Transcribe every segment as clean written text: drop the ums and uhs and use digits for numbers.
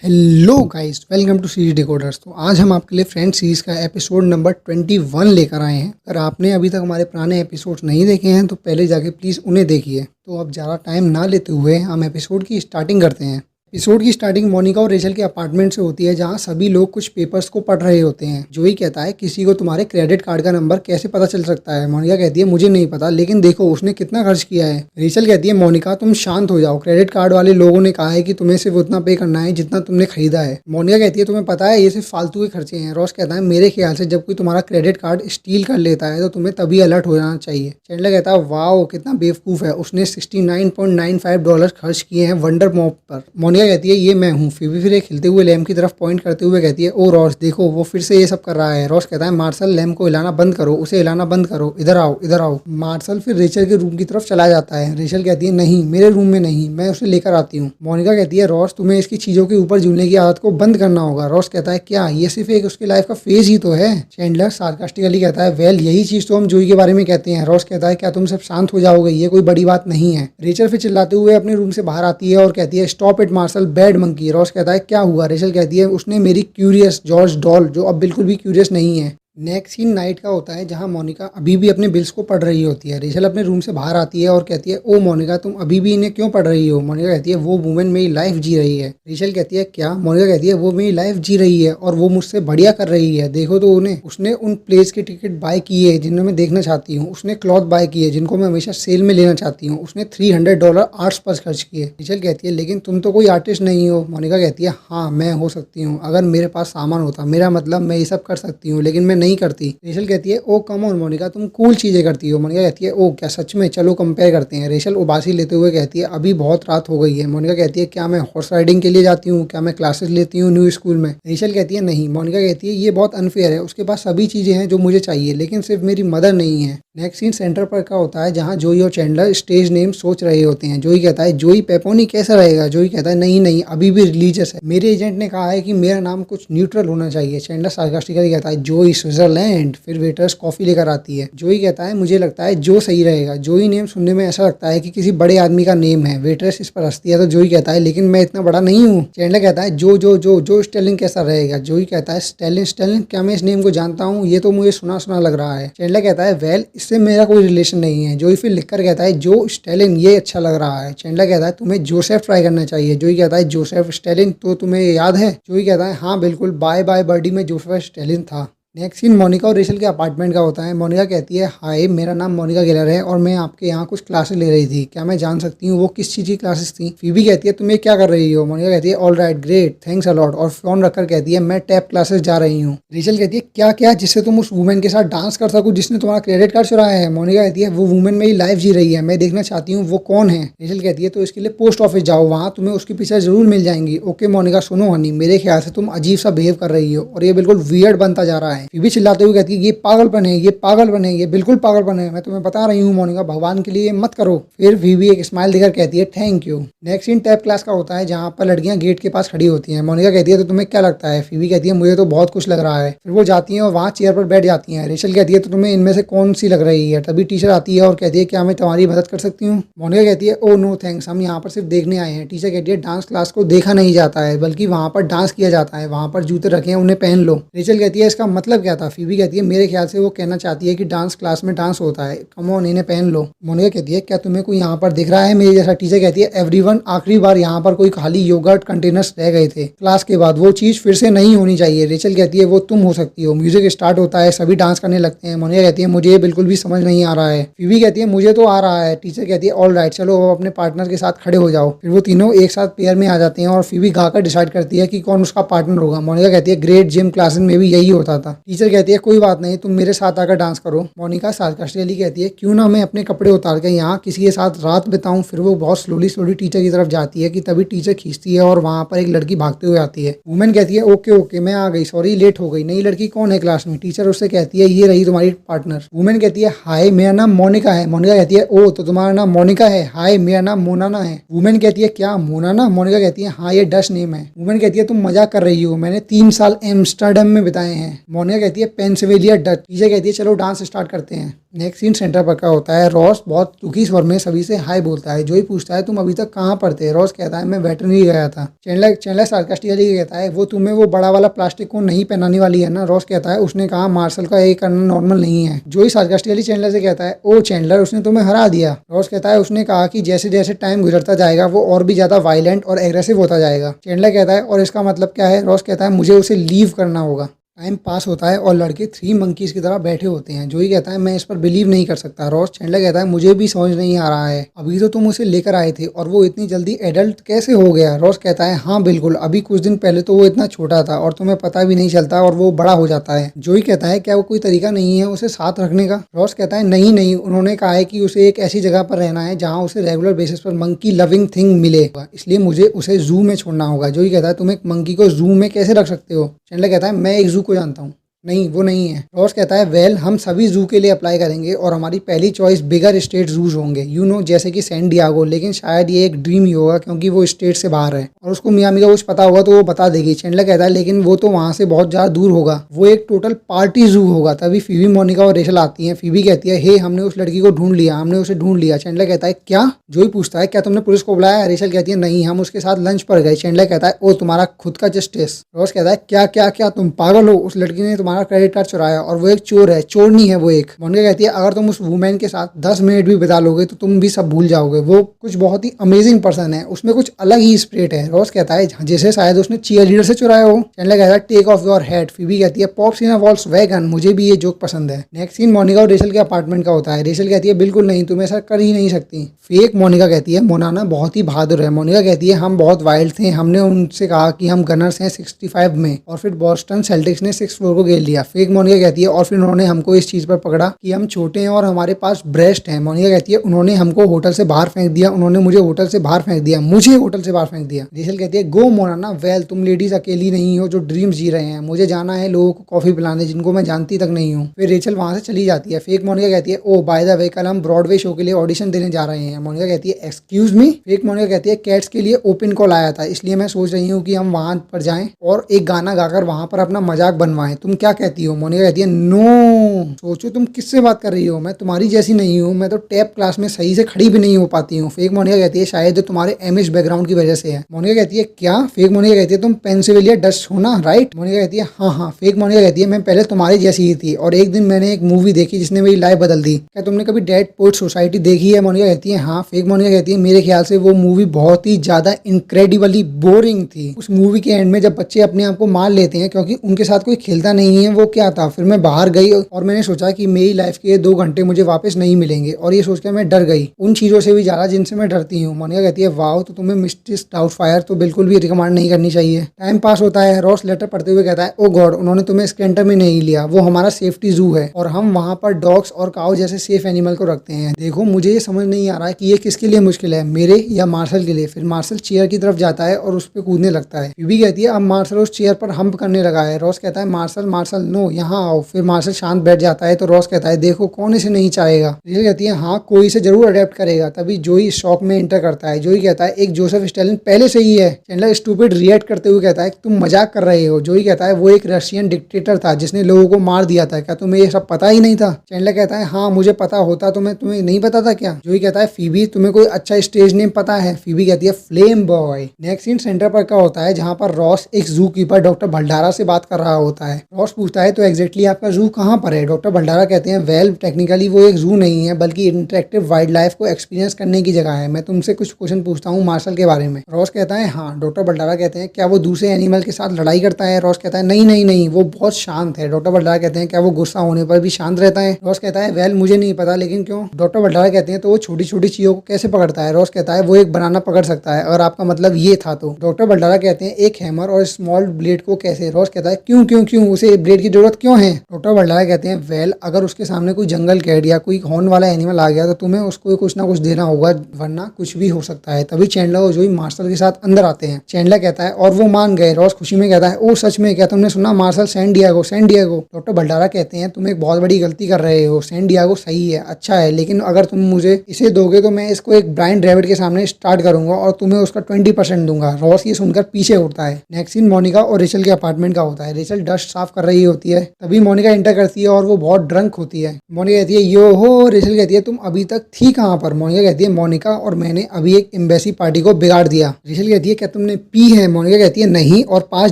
Hello guys, welcome to series decoders. तो आज हम आपके लिए फ्रेंड सीरीज का एपिसोड नंबर 21 लेकर आए हैं। अगर आपने अभी तक हमारे पुराने एपिसोड्स नहीं देखे हैं तो पहले जाके प्लीज़ उन्हें देखिए। तो अब ज़्यादा टाइम ना लेते हुए हम एपिसोड की स्टार्टिंग करते हैं। एपिसोड की स्टार्टिंग मोनिका और रेचल के अपार्टमेंट से होती है, जहाँ सभी लोग कुछ पेपर्स को पढ़ रहे होते हैं। जोई कहता है, किसी को तुम्हारे क्रेडिट कार्ड का नंबर कैसे पता चल सकता है? मोनिका कहती है, मुझे नहीं पता, लेकिन देखो उसने कितना खर्च किया है। रेचल कहती है, मोनिका तुम शांत हो जाओ, क्रेडिट कार्ड वाले लोगों ने कहा है कि तुम्हें सिर्फ उतना पे करना है जितना तुमने खरीदा है। मोनिका कहती है, तुम्हें पता है ये सिर्फ फालतू के खर्चे हैं। रॉस कहता है, मेरे ख्याल से जब कोई तुम्हारा क्रेडिट कार्ड स्टील कर लेता है तो तुम्हें तभी अलर्ट हो जाना चाहिए। चैंडलर कहता है, वाओ कितना बेवकूफ़ है, उसने $69.95 खर्च किए हैं वंडर मॉप पर। मोनिका कहती है, ये मैं हूँ। फिर फिर एक हिलते हुए लैम्प की तरफ पॉइंट करते हुए कहती है, ओ रॉस देखो वो फिर से ये सब कर रहा है। रॉस कहता है, मार्शल लैम्प को हिलाना बंद करो, उसे हिलाना बंद करो, इधर आओ इधर आओ। मार्शल फिर रेचल के रूम की तरफ चला जाता है। रेचल कहती है, नहीं मेरे रूम में नहीं, मैं उसे लेकर आती हूँ। मोनिका कहती है, रॉस तुम्हें इसकी चीज़ों के ऊपर झूलने की आदत को बंद करना होगा। रॉस कहता है, क्या ये सिर्फ एक उसकी लाइफ का फेज ही तो है? चैंडलर सार्कास्टिकली कहता है, वेल यही चीज़ तो हम जोई के बारे में कहते हैं। रॉस कहता है, क्या तुम सब शांत हो जाओगे, ये कोई बड़ी बात नहीं है। रेचल फिर चिल्लाते हुए अपने रूम से बाहर आती है और कहती है, stop it Marshall, bad monkey. Ross कहता है, क्या हुआ? रेचल कहती है, उसने मेरी क्यूरियस जॉर्ज डॉल, जो अब बिल्कुल भी क्यूरियस नहीं है। नेक्स्ट सीन नाइट का होता है, जहां मोनिका अभी भी अपने बिल्स को पढ़ रही होती है। रेचल अपने रूम से बाहर आती है और कहती है, ओ मोनिका तुम अभी भी इन्हें क्यों पढ़ रही हो? मोनिका कहती है, वो वुमेन मेरी लाइफ जी रही है। रेचल कहती है, क्या? मोनिका कहती है, वो मेरी लाइफ जी रही है और वो मुझसे बढ़िया कर रही है। देखो तो उन्हें, उसने उन प्लेस की टिकट बाय की है जिन्हें मैं देखना चाहती हूँ, उसने क्लॉथ बाय की है जिनको मैं हमेशा सेल में लेना चाहती हूँ, उसने $300 आर्ट्स पर खर्च किए। रेचल कहती है, लेकिन तुम तो कोई आर्टिस्ट नहीं हो। मोनिका कहती है, हाँ मैं हो सकती हूँ, अगर मेरे पास सामान होता, मेरा मतलब मैं ये सब कर सकती हूँ, लेकिन मैं नहीं करती। रेचल कहती है, ओ कम ऑन मोनिका, तुम कूल चीज़ें करती हो। मोनिका कहती है, ओ क्या सच में? चलो कंपेयर करते हैं। रेचल उबासी लेते हुए कहती है, अभी बहुत रात हो गई है। मोनिका कहती है, क्या मैं हॉर्स राइडिंग के लिए जाती हूँ? क्या मैं क्लासेस लेती हूँ न्यू स्कूल में? रेचल कहती है, नहीं। मोनिका कहती है, ये बहुत अनफेयर है, उसके पास सभी चीज़ें हैं जो मुझे चाहिए, लेकिन सिर्फ मेरी मदर नहीं है। नेक्स्ट सीन सेंटर पर का होता है, जहाँ जोई और चैंडलर स्टेज नेम सोच रहे होते हैं। जोई कहता है, जोई पेपोनी कैसा रहेगा? जोई कहता है, नहीं नहीं, अभी भी रिलीजियस है, मेरे एजेंट ने कहा है कि मेरा नाम कुछ न्यूट्रल होना चाहिए। चैंडलर सार्कास्टिकली कहता है, जोई स्विट्जरलैंड। फिर वेटर्स कॉफी लेकर आती है। जोई कहता है, मुझे लगता है जो सही रहेगा। जोई नेम सुनने में ऐसा लगता है कि किसी बड़े आदमी का नेम है। वेटर्स इस पर हंसती है तो जोई कहता है, लेकिन मैं इतना बड़ा नहीं हूँ। चैंडलर कहता है, जो स्टेलिन कैसा रहेगा? जोई कहता है, स्टेलिन स्टेलिन, क्या मैं इस नेम को जानता हूँ? ये तो मुझे सुना सुना लग रहा है। चैंडलर कहता है, वेल इससे मेरा कोई रिलेशन नहीं है। जोई फिर लिखकर कहता है, जो स्टेलिन, ये अच्छा लग रहा है। चैंडलर कहता है, तुम्हें जोसेफ ट्राई करना चाहिए। जोई कहता है, जोसेफ स्टेलिन तो तुम्हें याद है? जोई कहता है, हाँ बिल्कुल, बाय बाय बर्डी में जोसेफ स्टेलिन था। नेक्स्ट सीन मोनिका और रेचल के अपार्टमेंट का होता है। मोनिका कहती है, हाय मेरा नाम मोनिका गेलर है और मैं आपके यहाँ कुछ क्लासेस ले रही थी, क्या मैं जान सकती हूँ वो किस चीज़ की क्लासेस थी? फीबी कहती है, तुम ये क्या कर रही हो? मोनिका कहती है, all right great thanks a lot, और फोन रखकर कहती है, मैं टैप क्लासेस जा रही हूँ। रेचल कहती है, क्या क्या? जिससे तुम उस वुमेन के साथ डांस कर सको जिसने तुम्हारा क्रेडिट कार्ड चुराया है? मोनिका कहती है, वो वुमेन मेरी लाइफ जी रही है, मैं देखना चाहती हूँ वो कौन है। रेचल कहती है, तो इसके लिए पोस्ट ऑफिस जाओ, वहाँ तुम्हें उसकी पिक्चर जरूर मिल जाएंगी। ओके मोनिका, सुनो हनी, मेरे ख्याल से तुम अजीब सा बिहेव कर रही हो और ये बिल्कुल वियर्ड बनता जा रहा है। फीबी चिल्लाते हुए कहती है, ये पागलपन है, ये पागलपन है, ये बिल्कुल पागलपन है, मैं तुम्हें बता रही हूँ मोनिका, भगवान के लिए मत करो। फिर फीबी एक स्माइल देकर कहती है, thank you. Next scene tap class का होता है, जहाँ पर लड़कियां गेट के पास खड़ी होती हैं। मोनिका कहती है, तो तुम्हें क्या लगता है? फीबी कहती है, मुझे तो बहुत कुछ लग रहा है। फिर वो जाती हैं और वहाँ चेयर पर बैठ जाती हैं। रेचल कहती है, तो तुम्हें इनमें से कौन सी लग रही है? तभी टीचर आती है और कहती है, क्या मैं तुम्हारी मदद कर सकती हूँ? मोनिका कहती है, ओ नो थैंक्स, हम यहाँ पर सिर्फ देखने आए हैं। टीचर कहती है, डांस क्लास को देखा नहीं जाता है, बल्कि वहाँ पर डांस किया जाता है, वहाँ पर जूते रखे हैं, उन्हें पहन लो। रेचल कहती है, इसका मतलब क्या था? फीबी कहती है, मेरे ख्याल से वो कहना चाहती है कि डांस क्लास में डांस होता है, कम ऑन इन्हें पहन लो। मोनिका कहती है, क्या तुम्हें कोई यहाँ पर दिख रहा है मेरे जैसा? टीचर कहती है, एवरीवन, आखिरी बार यहाँ पर कोई खाली योगर्ट कंटेनर्स रह गए थे क्लास के बाद, वो चीज फिर से नहीं होनी चाहिए। रेचल कहती है, वो तुम हो सकती हो। म्यूजिक स्टार्ट होता है, सभी डांस करने लगते हैं। मोनिका कहती है, मुझे ये बिल्कुल भी समझ नहीं आ रहा है। फीबी कहती है, मुझे तो आ रहा है। टीचर कहती है, ऑल राइट, चलो अपने पार्टनर के साथ खड़े हो जाओ। फिर वो तीनों एक साथ पेयर में आ जाते हैं और फीबी गाकर डिसाइड करती है कि कौन उसका पार्टनर होगा। मोनिका कहती है, ग्रेट, जिम क्लासेस में भी यही होता था। टीचर कहती है, कोई बात नहीं, तुम मेरे साथ आकर डांस करो। मोनिका सार्कास्टिकली कहती है, क्यों ना मैं अपने कपड़े उतार के यहाँ किसी के साथ रात बिताऊं। फिर वो बहुत स्लोली स्लोली टीचर की तरफ जाती है कि तभी टीचर खींचती है और वहाँ पर एक लड़की भागते हुए आती है। वुमेन कहती है, ओके ओके मैं आ गई, सॉरी लेट हो गई। नई लड़की कौन है क्लास में? टीचर उससे कहती है, ये रही तुम्हारी पार्टनर। वुमेन कहती है, हाय मेरा नाम मोनिका है। मोनिका कहती है, ओ तो तुम्हारा नाम मोनिका है। हाय मेरा नाम मोनाना है। वुमेन कहती है, क्या मोनाना? मोनिका कहती है, हाँ ये डच नेम है। वुमेन कहती है, तुम मजाक कर रही हो, मैंने 3 साल एम्स्टर्डम में बिताए हैं। मोनिका मोनिका कहती है पेंसिल्वेनिया डच। टीचर कहती है चलो डांस स्टार्ट करते हैं। नेक्स्ट सीन सेंटर पर का होता है। रॉस बहुत दुखी स्वर में सभी से हाय बोलता है। जोई पूछता है तुम अभी तक कहाँ पढ़ते? रॉस कहता है मैं वेटरनरी गया था। चैंडलर सार्कास्टिकली कहता है वो तुम्हें वो बड़ा वाला प्लास्टिक को नहीं पहनाने वाली है ना? रॉस कहता है उसने कहा मार्शल का ये करना नॉर्मल नहीं है। जोई सार्कास्टिकली चैंडलर से कहता है ओ चैंडलर उसने तुम्हें हरा दिया। रॉस कहता है उसने कहा कि जैसे जैसे टाइम गुजरता जाएगा वो और भी ज्यादा वायलेंट और एग्रेसिव होता जाएगा। चैंडलर कहता है और इसका मतलब क्या है? रॉस कहता है मुझे उसे लीव करना होगा। टाइम पास होता है और लड़के 3 मंकीज की तरह बैठे होते हैं। जोई कहता है मैं इस पर बिलीव नहीं कर सकता। रॉस चैंडलर कहता है मुझे भी समझ नहीं आ रहा है, अभी तो तुम उसे लेकर आए थे और वो इतनी जल्दी एडल्ट कैसे हो गया? रॉस कहता है हाँ बिल्कुल, अभी कुछ दिन पहले तो वो इतना छोटा था और तुम्हें पता भी नहीं चलता और वो बड़ा हो जाता है। जोई कहता है क्या वो कोई तरीका नहीं है उसे साथ रखने का? रॉस कहता है नहीं नहीं, उन्होंने कहा है कि उसे एक ऐसी जगह पर रहना है जहाँ उसे रेगुलर बेसिस पर मंकी लविंग थिंग मिले, इसलिए मुझे उसे जू में छोड़ना होगा। जोई कहता है तुम एक मंकी को जू में कैसे रख सकते हो? चैंडलर कहता है मैं एक जू को जानता हूँ। नहीं वो नहीं है। रॉस कहता है वेल हम सभी जू के लिए अप्लाई करेंगे और हमारी पहली चॉइस बिगर स्टेट जूज होंगे, यू नो जैसे कि सैन डियागो, लेकिन शायद ये एक ड्रीम ही होगा क्योंकि वो स्टेट से बाहर है और उसको मियामी का कुछ पता होगा तो वो बता देगी। चैंडलर कहता है लेकिन वो तो वहाँ से बहुत ज़्यादा दूर होगा, वो एक टोटल पार्टी जू होगा। तभी फीबी, मोनिका और रेचल आती हैं। फीबी कहती है हे हमने उस लड़की को ढूंढ लिया, हमने उसे ढूंढ लिया। चैंडलर कहता है क्या? जोई पूछता है क्या तुमने पुलिस को बुलाया? रेचल कहती है नहीं, हम उसके साथ लंच पर गए। चैंडलर कहता है ओ तुम्हारा खुद का जस्टिस। रॉस कहता है क्या क्या क्या तुम पागल हो? उस लड़की ने तुम्हारा क्रेडिट कार्ड चुराया और वो एक चोर है, चोर नहीं है वो एक। मोनिका कहती है अगर तुम उस वुमेन के साथ 10 मिनट भी बिता लोगे तो तुम भी सब भूल जाओगे, वो कुछ बहुत ही अमेजिंग पर्सन है, उसमें कुछ अलग ही स्पिरिट है। रॉस कहता है जैसे शायद उसने चीयर लीडर से चुराया हो। चैंडलर कहता है take off your head. Phoebe कहती है पॉप्स इन अ वॉल्क्सवैगन, मुझे भी ये जोक पसंद है। नेक्स्ट सीन मोनिका और रेचल के अपार्टमेंट का होता है। रेचल कहती है बिल्कुल नहीं, तुम ऐसा कर ही नहीं सकती। फेक मोनिका कहती है मोनाना बहुत ही बहादुर है। मोनिका कहती है हम बहुत वाइल्ड थे, हमने उनसे कहा कि हम गनर्स हैं 65 में और फिर बॉस्टन सेल्टिक्स ने 6 फ्लोर को घेर लिया। फेक मोनिका कहती है और फिर उन्होंने हमको इस चीज पर पकड़ा कि हम छोटे हैं और हमारे पास ब्रेस्ट है। मोनिका कहती है उन्होंने हमको होटल से बाहर फेंक दिया, उन्होंने मुझे होटल से बाहर फेंक दिया, मुझे होटल से बाहर फेंक दिया। रेचल कहती है गो मोनाना, वेल तुम लेडीज अकेली नहीं हो जो ड्रीम्स जी रहे हैं, मुझे जाना है लोगों को कॉफी पिलाने जिनको मैं जानती तक नहीं हूँ। फिर रेचल वहां से चली जाती है। फेक मोनिका कहती है ओ बाय द वे कल हम ब्रॉडवे शो के लिए ऑडिशन देने जा रहे हैं। मोनिका कहती है एक्सक्यूज मी। फेक मोनिका कहती है कैट्स के लिए ओपन कॉल आया था, इसलिए मैं सोच रही हूँ कि हम वहां पर जाएं और एक गाना गाकर वहां पर अपना मजाक बनवाएं, तुम क्या कहती हो? मोनिका कहती है नो, सोचो तुम किससे बात कर रही हो, मैं तुम्हारी जैसी नहीं हूँ, मैं तो टैप क्लास में सही से खड़ी भी नहीं हो पाती हूँ। फेक मोनिका कहती है शायद तुम्हारे एमिश बैकग्राउंड की वजह से है। मोनिका कहती है क्या? फेक मोनिका कहती है तुम पेंसिल्वेनिया डच हो ना, राइट? मोनिका कहती है हाँ हाँ। फेक मोनिका कहती है मैं पहले तुम्हारी जैसी ही थी और एक दिन मैंने एक मूवी देखी जिसने मेरी लाइफ बदल दी, क्या तुमने कभी डेड पोएट सोसाइटी देखी है? मोनिका कहती है हाँ। फेक मोनिका कहती है मेरे ख्याल से वो मूवी बहुत ही ज्यादा इनक्रेडिबली बोरिंग थी। उस मूवी के एंड में जब बच्चे अपने आप को मार लेते हैं क्योंकि उनके साथ कोई खेलता नहीं है, वो क्या था? फिर मैं बाहर गई और मैंने सोचा कि मेरी लाइफ के 2 घंटे मुझे वापस नहीं मिलेंगे और ये सोचकर मैं डर गई, उन चीजों से भी ज्यादा जिनसे मैं डरती हूँ। मोनिका कहती है वाओ, तो तुम्हें मिस्ट्रेस डाउटफायर तो बिल्कुल भी रिकमेंड नहीं करनी चाहिए। टाइम पास होता है। रॉस लेटर पढ़ते हुए कहता है ओ गॉड, उन्होंने तुम्हें स्केंटर में नहीं लिया, वो हमारा सेफ्टी जू है और हम वहाँ पर डॉग्स और काउ जैसे सेफ एनिमल को रखते हैं। देखो मुझे ये समझ नहीं आ रहा है कि ये किसके लिए मुश्किल है, मेरे या मार्शल के लिए। फिर मार्शल चेयर की तरफ जाता है और उस पर कूदने लगता है। फीबी कहती है अब मार्शल उस चेयर पर हम्प करने लगा है। रॉस कहता है मार्शल मार्शल नो यहाँ आओ। फिर मार्शल शांत बैठ जाता है तो रॉस कहता है देखो कौन इसे नहीं चाहेगा। रेचल कहती है हाँ कोई इसे जरूर अडेप्ट करेगा। तभी जोई शॉक में एंटर करता है। जोई कहता है एक जोसेफ स्टालिन पहले से ही है। चैंडलर स्टूपिड रिएक्ट करते हुए कहता है तुम मजाक कर रहे हो। जोई कहता है वो एक रशियन डिक्टेटर था जिसने लोगों को मार दिया था, क्या तुम्हें ये सब पता ही नहीं था? चैंडलर कहता है हाँ मुझे पता होता तो मैं तुम्हें नहीं पता था क्या? जोई कहता है फीबी तुम्हें कोई अच्छा स्टेज नेम पता है? फीबी कहती है flame boy. Next scene Central Perk का होता है जहाँ पर रॉस एक जू कीपर डॉक्टर भंडारा से बात कर रहा होता है। रॉस पूछता है तो एग्जैक्टली आपका जू कहाँ पर है? डॉक्टर भंडारा कहते हैं वेल टेक्निकली वो एक जू नहीं है बल्कि इंटरेक्टिव वाइल्ड लाइफ को एक्सपीरियंस करने की जगह है, मैं तुमसे कुछ क्वेश्चन पूछता हूँ मार्शल के बारे में। रॉस कहता है हाँ। डॉक्टर भंडारा कहते हैं क्या वो दूसरे एनिमल के साथ लड़ाई करता है? रॉस कहता है नहीं नहीं नहीं, वो बहुत शांत है। डॉक्टर भंडारा कहते हैं क्या वो गुस्सा होने पर भी शांत रहता है? रॉस कहता है वेल मुझे नहीं पता, लेकिन क्यों? डॉक्टर भंडारा कहते हैं तो वो छोटी छोटी चीजों को कैसे पकड़ता है? रॉस कहता है वो एक बनाना पकड़ सकता है, अगर आपका मतलब ये था तो। डॉक्टर भंडारा कहते हैं एक हैमर और स्मॉल ब्लेड को कैसे? रॉस कहता है क्यों क्यों क्यों, उसे ब्लेड की जरूरत क्यों है? डॉक्टर भंडारा कहते हैं वेल अगर उसके सामने कोई जंगल कैट या कोई हॉर्न वाला एनिमल आ गया तो तुम्हें उसको कुछ ना कुछ देना होगा, वरना कुछ भी हो सकता है। तभी चैंडलर और जोई मार्शल के साथ अंदर आते हैं। चैंडलर कहता है और वो मान गए। रॉस खुशी में कहता है ओ सच में, क्या तुमने सुना Marshall San Diego San Diego. Doctor भंडारा कहते हैं तुम एक बहुत बड़ी गलती कर रहे हो, सैन डिएगो सही है अच्छा है, लेकिन अगर तुम मुझे इसे दोगे तो मैं इसको एक ब्राइंड रैबिट के सामने स्टार्ट करूंगा और तुम्हें उसका 20% दूंगा। रॉस ये सुनकर पीछे उठता है। नेक्स्ट सीन मोनिका और रेचल के अपार्टमेंट का होता है। रेचल डस्ट साफ कर रही रही होती है, तभी मोनिका एंटर करती है और वो बहुत ड्रंक होती है। मोनिका कहती है यो हो, रेचल कहती है तुम अभी तक थी कहाँ पर? मोनिका कहती है मोनिका और मैंने अभी एक एम्बेसी पार्टी को बिगाड़ दिया। रेचल कहती है क्या तुमने पी है? मोनिका कहती है नहीं, और पास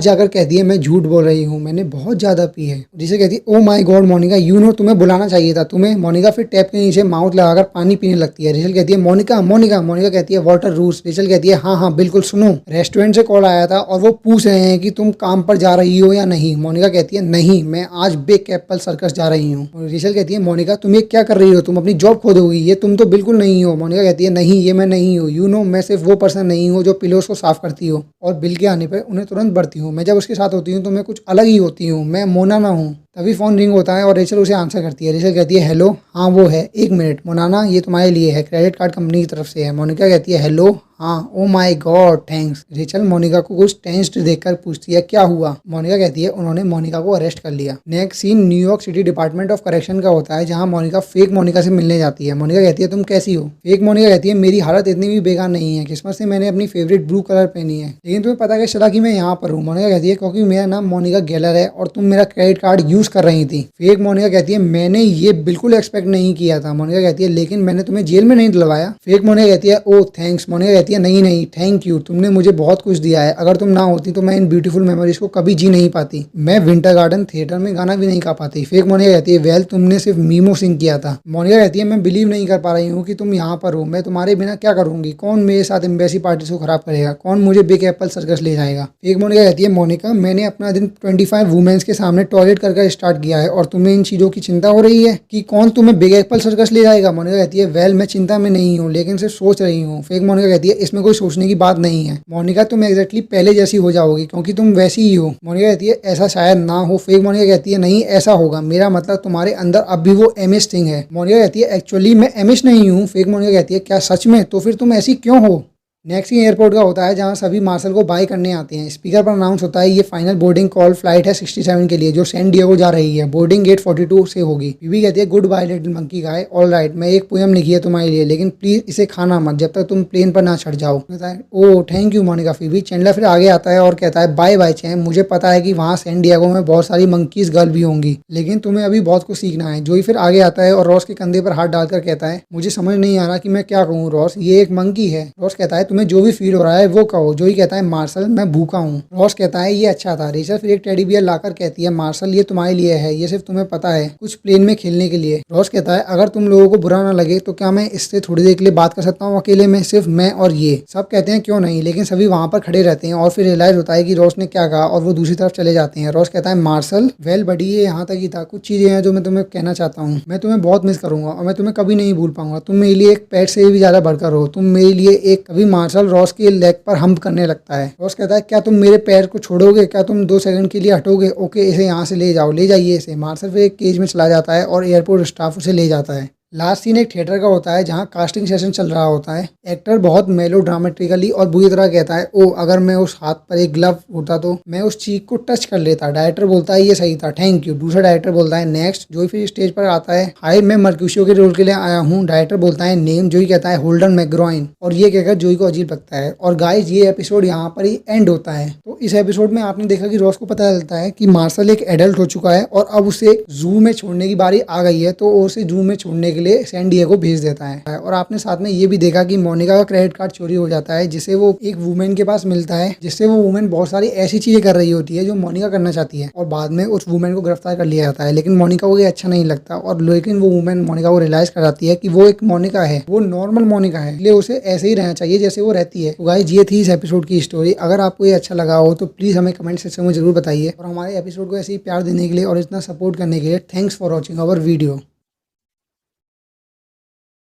जाकर कहती है मैं झूठ बोल रही हूँ, मैंने बहुत ज्यादा पी है। रेचल कहती है oh my god Monica, you know तुम्हें बुलाना चाहिए था तुम्हें। मोनिका फिर टैप के नीचे माउथ लगाकर पानी पीने लगती है। रेचल कहती है मोनिका मोनिका। मोनिका कहती है वाटर रूल्स। रेचल कहती है हाँ बिल्कुल, सुनो रेस्टोरेंट से कॉल आया था और वो पूछ रहे हैं कि तुम काम पर जा रही हो या नहीं। मोनिका कहती है नहीं, मैं आज बिग एप्पल सर्कस जा रही हूँ। रेचल कहती है मोनिका तुम ये क्या कर रही हो, तुम अपनी जॉब खो दोगी, ये तुम तो बिल्कुल नहीं हो। मोनिका कहती है नहीं ये मैं नहीं हूँ, यू नो मैं सिर्फ वो पर्सन नहीं हूँ जो पिलोस को साफ करती हो और बिल के आने पर उन्हें तुरंत बढ़ती हूँ। मैं जब उसके साथ होती हूँ तो मैं कुछ अलग ही होती हूँ, मैं मोनाना हूँ। तभी फोन रिंग होता है और रेचल उसे आंसर करती है। रेचल कहती है हेलो, हाँ वो है, एक मिनट मोनाना ये तुम्हारे लिए है, क्रेडिट कार्ड कंपनी की तरफ से है। मोनिका कहती है हेलो हाँ, oh my god thanks. Rachel Monica को कुछ टेंस्ड देखकर पूछती है क्या हुआ? मोनिका कहती है उन्होंने मोनिका को अरेस्ट कर लिया। Next scene New York city department of correction का होता है, जहां मोनिका फेक मोनिका से मिलने जाती है। मोनिका कहती है तुम कैसी हो? फेक मोनिका कहती है मेरी हालत इतनी भी बेकार नहीं है, किस्मत से मैंने अपनी फेवरेट ब्लू कलर पहनी है, लेकिन तुम्हें पता कैसे चला कि मैं यहाँ पर हूँ? मोनिका कहती है क्योंकि मेरा नाम मोनिका गेलर है और तुम मेरा क्रेडिट कार्ड यूज कर रही थी। फेक मोनिका कहती है मैंने ये बिल्कुल एक्सपेक्ट नहीं किया था। मोनिका कहती है लेकिन मैंने तुम्हें जेल में नहीं दिलवाया। फेक मोनिका कहती है ओ थैंक्स। मोनिका कहती है नहीं थैंक यू, तुमने मुझे बहुत कुछ दिया है, अगर तुम ना होती तो मैं इन ब्यूटीफुल मेमोरीज को कभी जी नहीं पाती, मैं विंटर गार्डन थिएटर में गाना भी नहीं गा पाती। फेक मोनिका कहती है वेल तुमने सिर्फ मीमो सिंग किया था। मोनिका कहती है मैं बिलीव नहीं कर पा रही हूँ कि तुम यहाँ पर हो, मैं तुम्हारे बिना क्या करूंगी, कौन मेरे साथ एम्बेसी पार्टी को खराब करेगा, कौन मुझे बिग एप्पल सर्कस ले जाएगा। फेक मोनिका कहती है मोनिका मैंने अपना दिन 25 वुमेन्स के सामने टॉयलेट कर स्टार्ट किया है और तुम्हें इन चीजों की चिंता हो रही है कि कौन तुम्हें बिग एप्पल सर्कस ले जाएगा। मोनिका कहती है वेल मैं चिंता में नहीं हूँ, लेकिन सिर्फ सोच रही हूँ। फेक मोनिका कहती है इसमें कोई सोचने की बात नहीं है मोनिका, तुम एग्जैक्टली पहले जैसी हो जाओगी क्योंकि तुम वैसी ही हो। मोनिका कहती है ऐसा शायद ना हो। फेक मोनिका कहती है नहीं ऐसा होगा, मेरा मतलब तुम्हारे अंदर अब भी वो एमिश थिंग है। मोनिका कहती है एक्चुअली मैं एमिश नहीं हूँ। फेक मोनिका कहती है क्या सच में? तो फिर तुम ऐसी क्यों हो? नेक्स्ट सीन एयरपोर्ट का होता है, जहां सभी मार्शल को बाय करने आते हैं। स्पीकर पर अनाउंस होता है ये फाइनल बोर्डिंग कॉल फ्लाइट है 67 के लिए जो सैन डिएगो जा रही है, बोर्डिंग गेट 42 से होगी। बीबी कहती है गुड बाय लिटिल मंकी गाय, ऑल राइट मैं एक पोयम लिखी है तुम्हारे लिए, लेकिन प्लीज इसे खाना मत जब तक तुम प्लेन पर ना चढ़ जाओ। कहता है oh thank you Monica Phoebe. Chandler फिर आगे आता है और कहता है बाय बाय चैन, मुझे पता है कि वहाँ सैन डिएगो में बहुत सारी मंकीज गर्ल भी होंगी, लेकिन तुम्हें अभी बहुत कुछ सीखना है। जोई फिर आगे आता है और रॉस के कंधे पर हाथ डालकर कहता है मुझे समझ नहीं आ रहा कि मैं क्या कहूँ रॉस, ये एक मंकी है। रॉस कहता है तुम्हें जो भी फील हो रहा है वो कहो। जोई कहता है मार्शल मैं भूखा हूँ। रॉस कहता है ये अच्छा था। रेचल फिर एक टेडी बियर लाकर कहती है मार्शल ये तुम्हारे लिए है, ये सिर्फ तुम्हें पता है कुछ प्लेन में खेलने के लिए। रॉस कहता है अगर तुम लोगों को बुरा ना लगे तो क्या मैं इससे थोड़ी देर के लिए बात कर सकता हूँ अकेले में, सिर्फ मैं और ये। सब कहते हैं क्यों नहीं, लेकिन सभी वहां पर खड़े रहते हैं और फिर रियलाइज होता है कि रॉस ने क्या कहा और वो दूसरी तरफ चले जाते हैं। रॉस कहता है मार्शल वेल बडी ये यहाँ तक ही था, कुछ चीजें हैं जो मैं तुम्हें कहना चाहता हूँ, मैं तुम्हें बहुत मिस करूंगा और मैं तुम्हें कभी नहीं भूल पाऊंगा, तुम मेरे लिए एक पेट से भी ज्यादा बढ़कर हो, तुम मेरे लिए एक। कभी मार्शल रॉस के लेग पर हम्प करने लगता है। रॉस कहता है क्या तुम मेरे पैर को छोड़ोगे, क्या तुम 2 सेकंड के लिए हटोगे? ओके इसे यहाँ से ले जाओ, ले जाइए इसे। मार्शल फिर एक केज में चला जाता है और एयरपोर्ट स्टाफ उसे ले जाता है। लास्ट सीन एक थिएटर का होता है जहां कास्टिंग सेशन चल रहा होता है। एक्टर बहुत मेलो ड्रामेटिकली और बुरी तरह कहता है ओ अगर मैं उस हाथ पर एक ग्लव होता तो मैं उस चीक को टच कर लेता। डायरेक्टर बोलता है ये सही था, थैंक यू। दूसरा डायरेक्टर बोलता है नेक्स्ट। जोई फिर स्टेज पर आता है हाय मैं मर्क्यूशियो के रोल के लिए आया हूँ। डायरेक्टर बोलता है नेम। जोई कहता है होल्डन मैग्रॉइन और ये कहकर जोई को अजीब लगता है। और गाइस ये एपिसोड यहाँ पर ही एंड होता है। तो इस एपिसोड में आपने देखा कि रॉस को पता चलता है कि मार्शल एक एडल्ट हो चुका है और अब उसे जू में छोड़ने की बारी आ गई है, तो उसे जू में छोड़ने के लिए सैन डिएगो भेज देता है। और आपने साथ में ये भी देखा कि मोनिका का क्रेडिट कार्ड चोरी हो जाता है, जिसे वो एक वुमेन के पास मिलता है, जिससे वो वुमेन बहुत सारी ऐसी चीजें कर रही होती है जो मोनिका करना चाहती है और बाद में उस वुमेन को गिरफ्तार कर लिया जाता है। लेकिन मोनिका को ये अच्छा नहीं लगता और लेकिन वो वुमेन मोनिका को रियलाइज कराती है कि वो एक मोनिका है, वो नॉर्मल मोनिका है, इसलिए उसे ऐसे ही रहना चाहिए जैसे वो रहती है। तो गाइस ये थी इस एपिसोड की स्टोरी। अगर आपको ये अच्छा लगा हो तो प्लीज हमें कमेंट सेक्शन में जरूर बताइए और हमारे एपिसोड को ऐसे ही प्यार देने के लिए और इतना सपोर्ट करने के लिए thanks for watching our video.